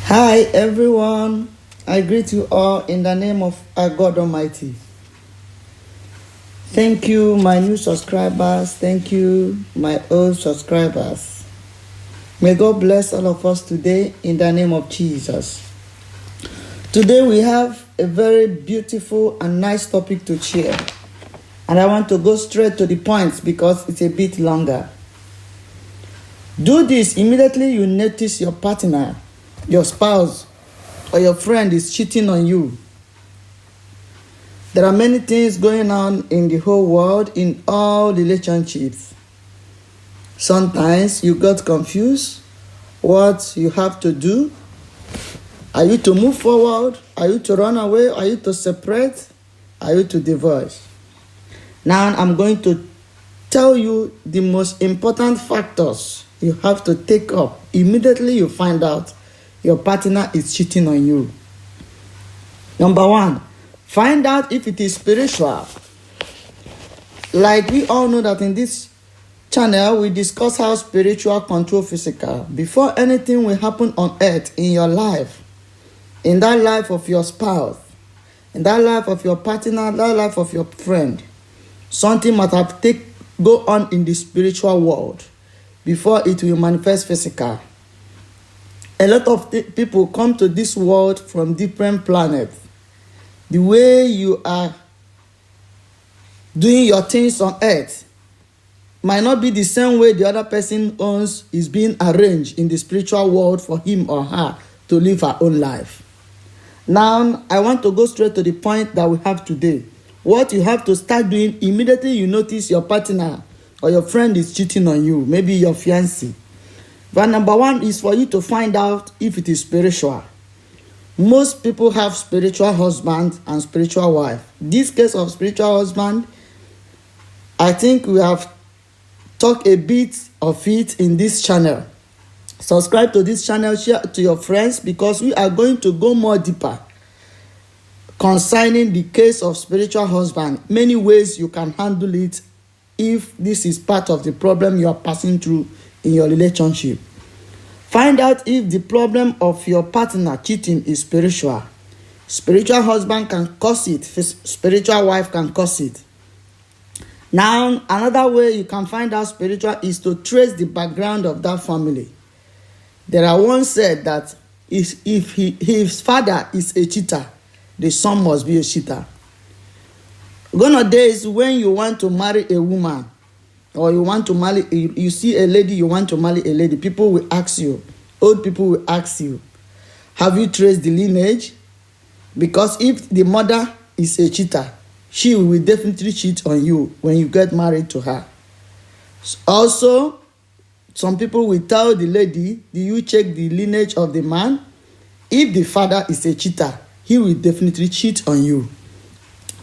Hi everyone, I greet you all in the name of our God Almighty. Thank you, my new subscribers. Thank you, my old subscribers. May God bless all of us today in the name of Jesus. Today we have a very beautiful and nice topic to share. And I want to go straight to the point because it's a bit longer. Do this immediately you notice your partner, your spouse, or your friend is cheating on you. There are many things going on in the whole world, in all relationships. Sometimes you got confused what you have to do. Are you to move forward? Are you to run away? Are you to separate? Are you to divorce? Now I'm going to tell you the most important factors you have to take up immediately you find out your partner is cheating on you. Number one, find out if it is spiritual. Like we all know that in this channel, we discuss how spiritual control physical. Before anything will happen on earth in your life, in that life of your spouse, in that life of your partner, that life of your friend, something must have go on in the spiritual world before it will manifest physical. A lot of people come to this world from different planets. The way you are doing your things on earth might not be the same way the other person owns is being arranged in the spiritual world for him or her to live her own life. Now, I want to go straight to the point that we have today. What you have to start doing immediately you notice your partner or your friend is cheating on you, maybe your fiancé. But number one is for you to find out if it is spiritual. Most people have spiritual husband and spiritual wife. This case of spiritual husband, I think we have talked a bit of it in this channel. Subscribe to this channel, share to your friends because we are going to go more deeper concerning the case of spiritual husband. Many ways you can handle it if this is part of the problem you are passing through in your relationship. Find out if the problem of your partner cheating is spiritual. Spiritual husband can cause it. Spiritual wife can cause it. Now, another way you can find out spiritual is to trace the background of that family. There are once said that if his father is a cheater, the son must be a cheater. Gone are days when you want to marry a woman, or you want to marry, you see a lady, you want to marry a lady, people will ask you, old people will ask you, have you traced the lineage? Because if the mother is a cheater, she will definitely cheat on you when you get married to her. Also, some people will tell the lady, do you check the lineage of the man? If the father is a cheater, he will definitely cheat on you.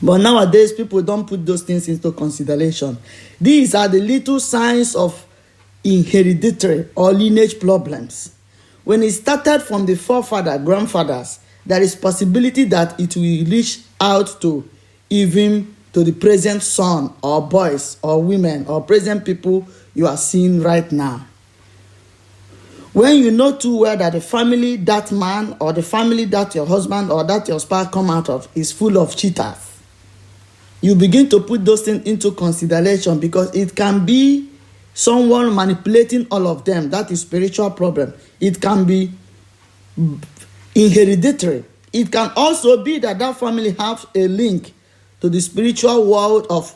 But nowadays, people don't put those things into consideration. These are the little signs of hereditary or lineage problems. When it started from the forefather, grandfathers, there is possibility that it will reach out to even to the present son or boys or women or present people you are seeing right now. When you know too well that the family that man or the family that your husband or that your spouse come out of is full of cheaters, you begin to put those things into consideration because it can be someone manipulating all of them. That is spiritual problem. It can be hereditary. It can also be that that family has a link to the spiritual world of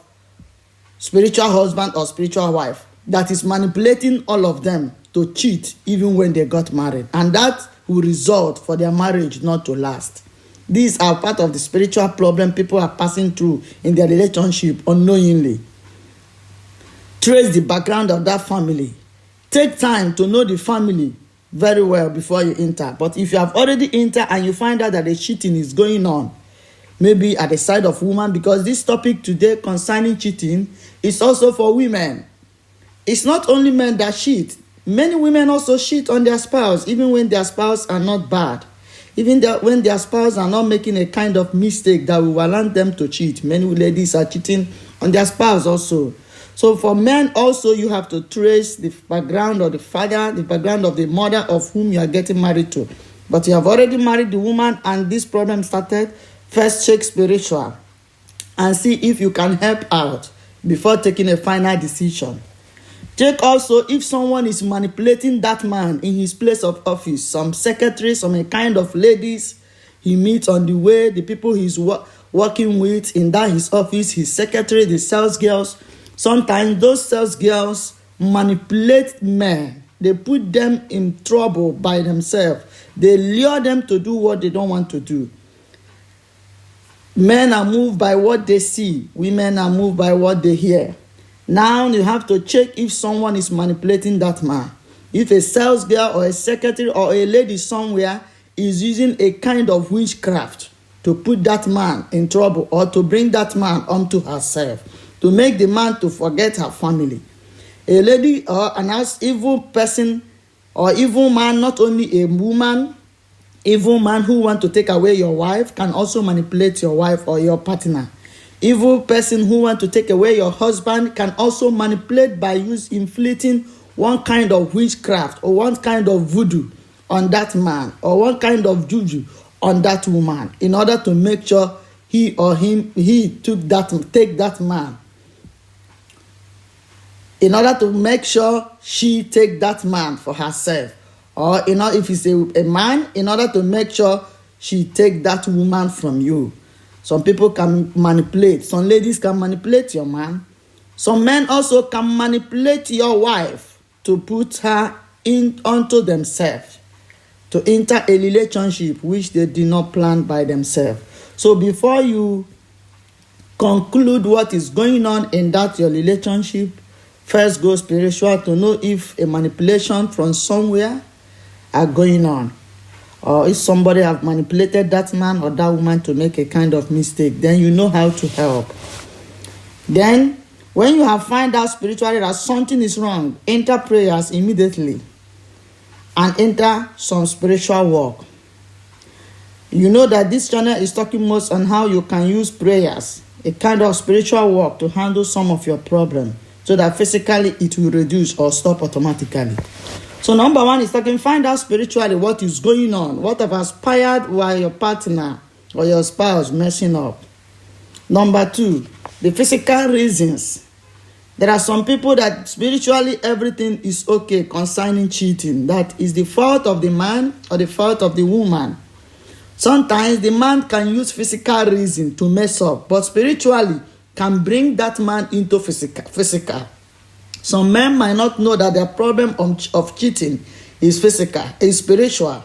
spiritual husband or spiritual wife that is manipulating all of them to cheat even when they got married. And that will result for their marriage not to last. These are part of the spiritual problem people are passing through in their relationship unknowingly. Trace the background of that family. Take time to know the family very well before you enter. But if you have already entered and you find out that the cheating is going on, maybe at the side of woman, because this topic today concerning cheating is also for women. It's not only men that cheat. Many women also cheat on their spouse, even when their spouse are not bad. Even when their spouse are not making a kind of mistake that will allow them to cheat. Many ladies are cheating on their spouse also. So for men also, you have to trace the background of the father, the background of the mother of whom you are getting married to. but you have already married the woman and this problem started, first check spiritual and see if you can help out before taking a final decision. Check also if someone is manipulating that man in his place of office, some secretaries, some kind of ladies he meets on the way, the people he's working with in that his office, his secretary, the sales girls. Sometimes those sales girls manipulate men. They put them in trouble by themselves. They lure them to do what they don't want to do. Men are moved by what they see. Women are moved by what they hear. Now you have to check if someone is manipulating that man. If a sales girl or a secretary or a lady somewhere is using a kind of witchcraft to put that man in trouble or to bring that man onto herself, to make the man to forget her family. A lady or an evil person or evil man, not only a woman, evil man who want to take away your wife can also manipulate your wife or your partner. Evil person who want to take away your husband can also manipulate by inflicting one kind of witchcraft or one kind of voodoo on that man or one kind of juju on that woman in order to make sure he take that man. In order to make sure she take that man for herself. Or if it's a man, in order to make sure she take that woman from you. Some people can manipulate. Some ladies can manipulate your man. Some men also can manipulate your wife to put her onto themselves, to enter a relationship which they did not plan by themselves. So before you conclude what is going on in that your relationship, first go spiritual to know if a manipulation from somewhere are going on, or if somebody have manipulated that man or that woman to make a kind of mistake. Then you know how to help. Then when you have find out spiritually that something is wrong, enter prayers immediately and enter some spiritual work. You know that this channel is talking most on how you can use prayers, a kind of spiritual work, to handle some of your problem, so that physically it will reduce or stop automatically. So number one is talking, find out spiritually what is going on, what have aspired while your partner or your spouse messing up. Number two, the physical reasons. There are some people that spiritually everything is okay concerning cheating. That is the fault of the man or the fault of the woman. Sometimes the man can use physical reason to mess up, but spiritually can bring that man into physical. Some men might not know that their problem of cheating is physical, is spiritual.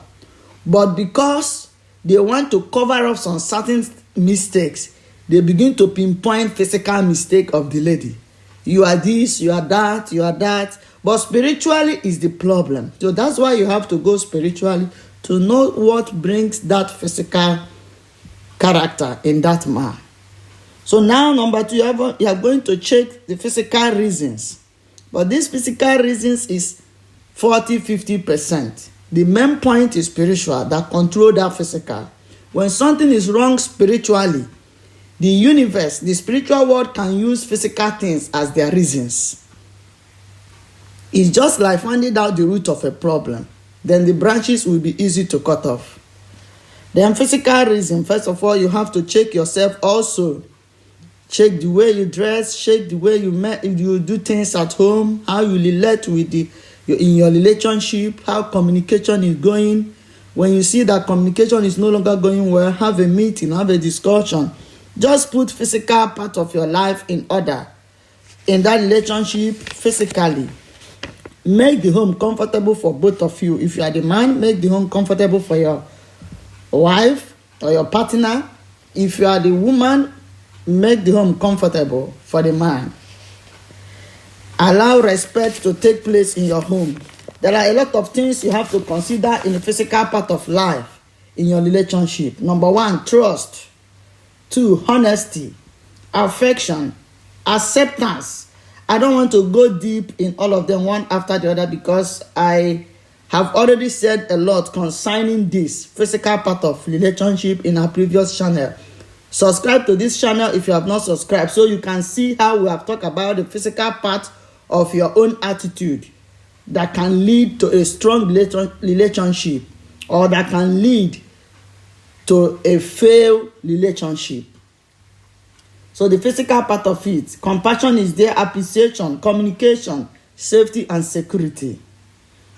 But because they want to cover up some certain mistakes, they begin to pinpoint physical mistake of the lady. You are this, you are that, you are that. But spiritually is the problem. So that's why you have to go spiritually to know what brings that physical character in that man. So now number two, you are going to check the physical reasons. But these physical reasons is 40-50%. The main point is spiritual that control that physical. When something is wrong spiritually, the universe, the spiritual world can use physical things as their reasons. It's just like finding out the root of a problem. Then the branches will be easy to cut off. Then physical reason, first of all, you have to check yourself also. Check the way you dress, check the way you do things at home, how you relate with in your relationship, how communication is going. When you see that communication is no longer going well, have a meeting, have a discussion. Just put physical part of your life in order in that relationship physically. Make the home comfortable for both of you. If you are the man, make the home comfortable for your wife or your partner. If you are the woman, make the home comfortable for the man. Allow respect to take place in your home. There are a lot of things you have to consider in the physical part of life in your relationship. Number one, trust. Two, honesty, affection, acceptance. I don't want to go deep in all of them one after the other because I have already said a lot concerning this physical part of relationship in our previous channel. Subscribe to this channel if you have not subscribed so you can see how we have talked about the physical part of your own attitude that can lead to a strong relationship or that can lead to a failed relationship. So the physical part of it, compassion is there, appreciation, communication, safety, and security.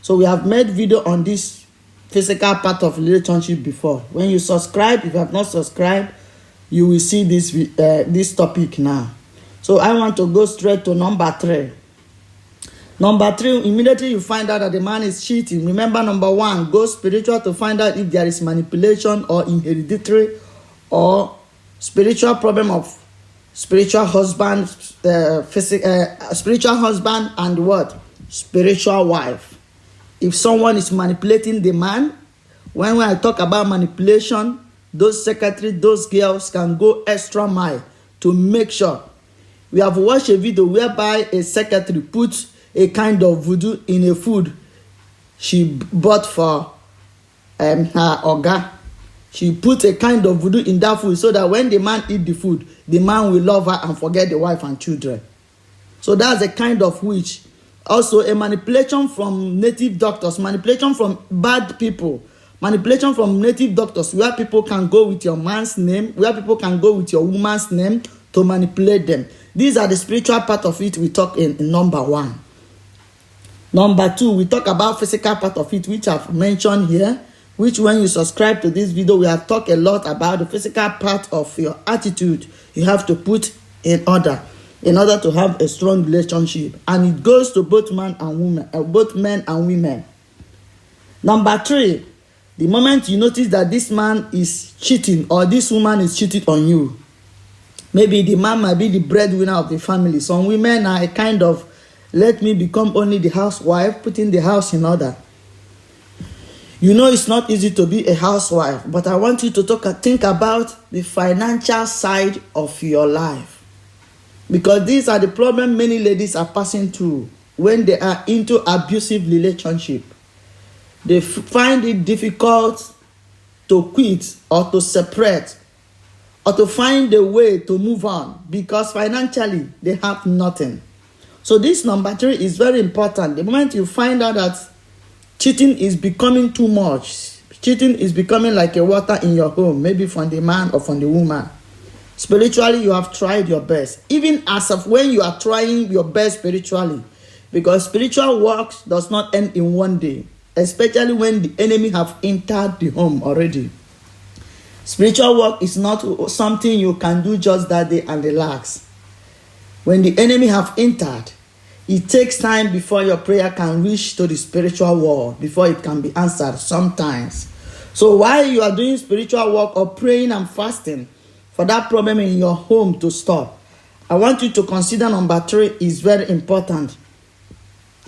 So we have made video on this physical part of relationship before. When you subscribe, if you have not subscribed, you will see this topic now. So I want to go straight to number 3. Number 3, immediately you find out that the man is cheating. Remember, number 1, go spiritual to find out if there is manipulation or hereditary or spiritual problem of spiritual husband, spiritual husband and what? Spiritual wife. If someone is manipulating the man, when I talk about manipulation, those secretaries, those girls can go extra mile to make sure. We have watched a video whereby a secretary puts a kind of voodoo in a food she bought for her oga. She put a kind of voodoo in that food so that when the man eat the food, the man will love her and forget the wife and children. So that's a kind of witch. Also, a manipulation from native doctors, manipulation from bad people, manipulation from native doctors, where people can go with your man's name, where people can go with your woman's name to manipulate them. These are the spiritual part of it we talk in number 1. Number 2, we talk about physical part of it, which I've mentioned here, which when you subscribe to this video, we have talked a lot about the physical part of your attitude you have to put in order to have a strong relationship. And it goes to both men and women, Number 3, the moment you notice that this man is cheating or this woman is cheating on you, maybe the man might be the breadwinner of the family. Some women are a kind of, let me become only the housewife, putting the house in order. You know it's not easy to be a housewife, but I want you to think about the financial side of your life. Because these are the problems many ladies are passing through when they are into abusive relationship. They find it difficult to quit or to separate or to find a way to move on because financially they have nothing. So this number 3 is very important. The moment you find out that cheating is becoming too much, cheating is becoming like a water in your home, maybe from the man or from the woman. Spiritually, you have tried your best. Even as of when you are trying your best spiritually, because spiritual work does not end in one day, especially when the enemy have entered the home already. Spiritual work is not something you can do just that day and relax. When the enemy have entered, it takes time before your prayer can reach to the spiritual world, before it can be answered sometimes. So while you are doing spiritual work or praying and fasting for that problem in your home to stop, I want you to consider number 3 is very important.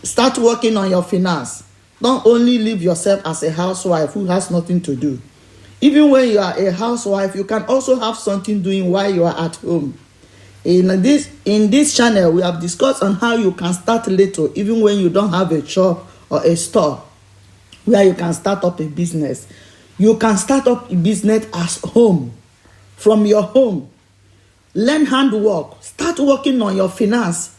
Start working on your finance. Don't only leave yourself as a housewife who has nothing to do. Even when you are a housewife, you can also have something doing while you are at home. In this channel, we have discussed on how you can start little, even when you don't have a shop or a store, where you can start up a business. You can start up a business at home, from your home. Learn handwork. Start working on your finance.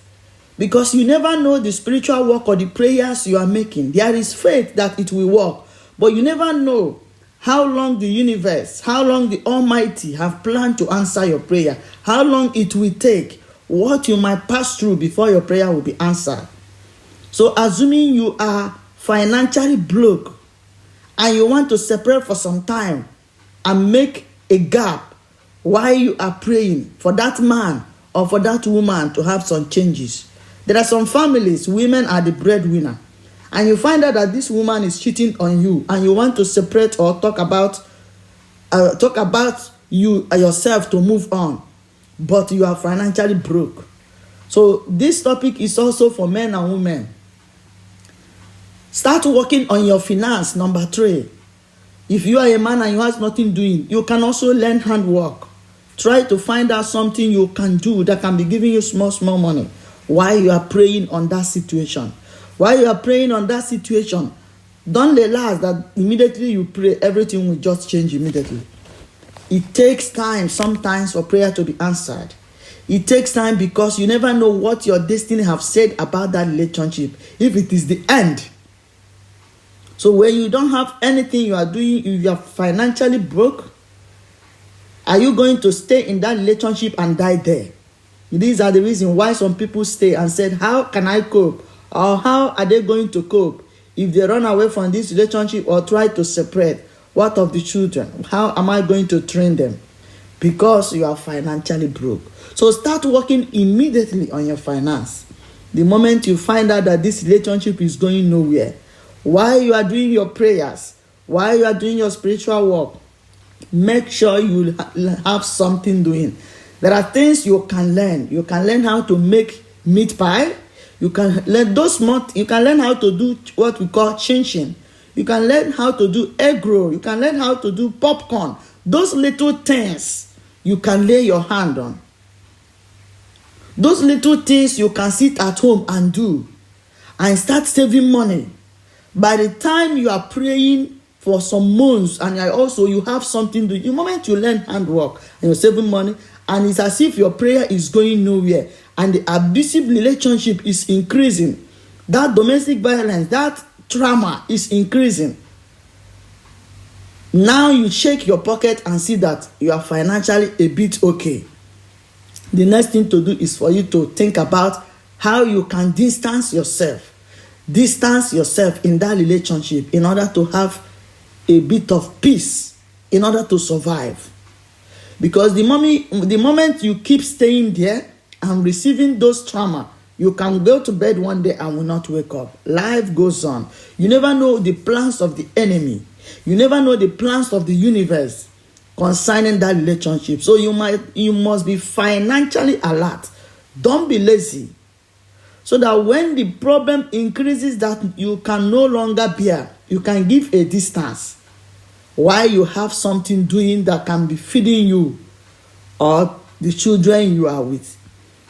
Because you never know the spiritual work or the prayers you are making. There is faith that it will work. But you never know how long the universe, how long the Almighty have planned to answer your prayer. How long it will take. What you might pass through before your prayer will be answered. So assuming you are financially broke and you want to separate for some time and make a gap while you are praying for that man or for that woman to have some changes. There are some families, women are the breadwinner, and you find out that this woman is cheating on you and you want to separate or talk about you yourself to move on, but you are financially broke. So this topic is also for men and women. Start working on your finance, number 3. If you are a man and you have nothing doing, you can also learn handwork. Try to find out something you can do that can be giving you small money while you are praying on that situation. While you are praying on that situation, don't realize that immediately you pray, everything will just change immediately. It takes time sometimes for prayer to be answered. It takes time because you never know what your destiny have said about that relationship. If it is the end, So when you don't have anything you are doing, you are financially broke, are you going to stay in that relationship and die there? These are the reasons why some people stay and said, how can I cope? Or how are they going to cope if they run away from this relationship or try to separate? What of the children? How am I going to train them? Because you are financially broke. So start working immediately on your finance. The moment you find out that this relationship is going nowhere, while you are doing your prayers, while you are doing your spiritual work, make sure you have something doing. There are things you can learn. You can learn how to make meat pie. You can learn you can learn how to do what we call chin-chin. You can learn how to do egg roll. You can learn how to do popcorn. Those little things you can lay your hand on. Those little things you can sit at home and do and start saving money. By the time you are praying for some months and you have something to do, the moment you learn handwork and you're saving money, and it's as if your prayer is going nowhere and the abusive relationship is increasing, that domestic violence, that trauma is increasing. Now you shake your pocket and see that you are financially a bit okay. The next thing to do is for you to think about how you can distance yourself in that relationship in order to have a bit of peace, in order to survive. Because the moment you keep staying there and receiving those trauma, you can go to bed one day and will not wake up. Life goes on. You never know the plans of the enemy. You never know the plans of the universe concerning that relationship. So you must be financially alert. Don't be lazy. So that when the problem increases that you can no longer bear, you can give a distance while you have something doing that can be feeding you or the children you are with.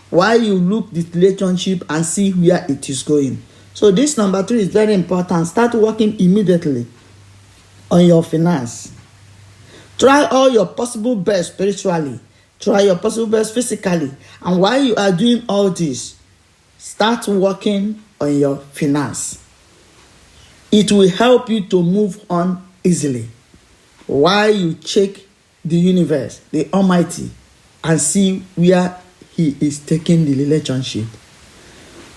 While you look the relationship and see where it is going. So this number 3 is very important. Start working immediately on your finance. Try all your possible best spiritually. Try your possible best physically. And while you are doing all this, start working on your finance. It will help you to move on easily. While you check the universe, the Almighty, and see where He is taking the relationship.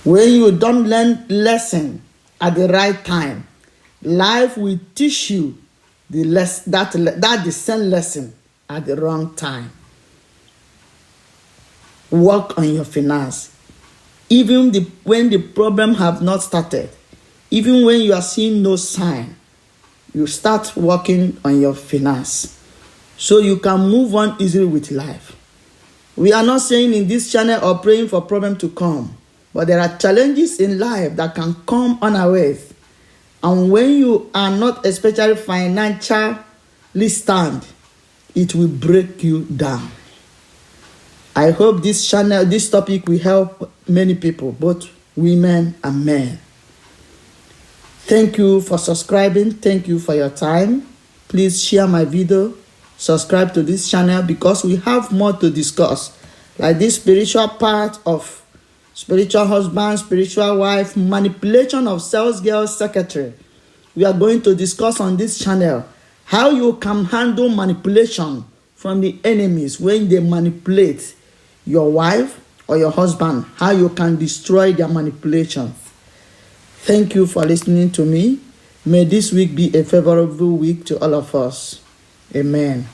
When you don't learn lesson at the right time, life will teach you that the same lesson at the wrong time. Work on your finance. Even when the problem have not started, even when you are seeing no sign, you start working on your finance so you can move on easily with life. We are not saying in this channel or praying for problem to come, but there are challenges in life that can come unawares. And when you are not especially financially stand, it will break you down. I hope this topic will help many people, both women and men. Thank you for subscribing. Thank you for your time. Please share my video. Subscribe to this channel because we have more to discuss. Like this spiritual part of spiritual husband, spiritual wife, manipulation of sales girl secretary. We are going to discuss on this channel how you can handle manipulation from the enemies when they manipulate your wife or your husband, how you can destroy their manipulations. Thank you for listening to me. May this week be a favorable week to all of us. Amen.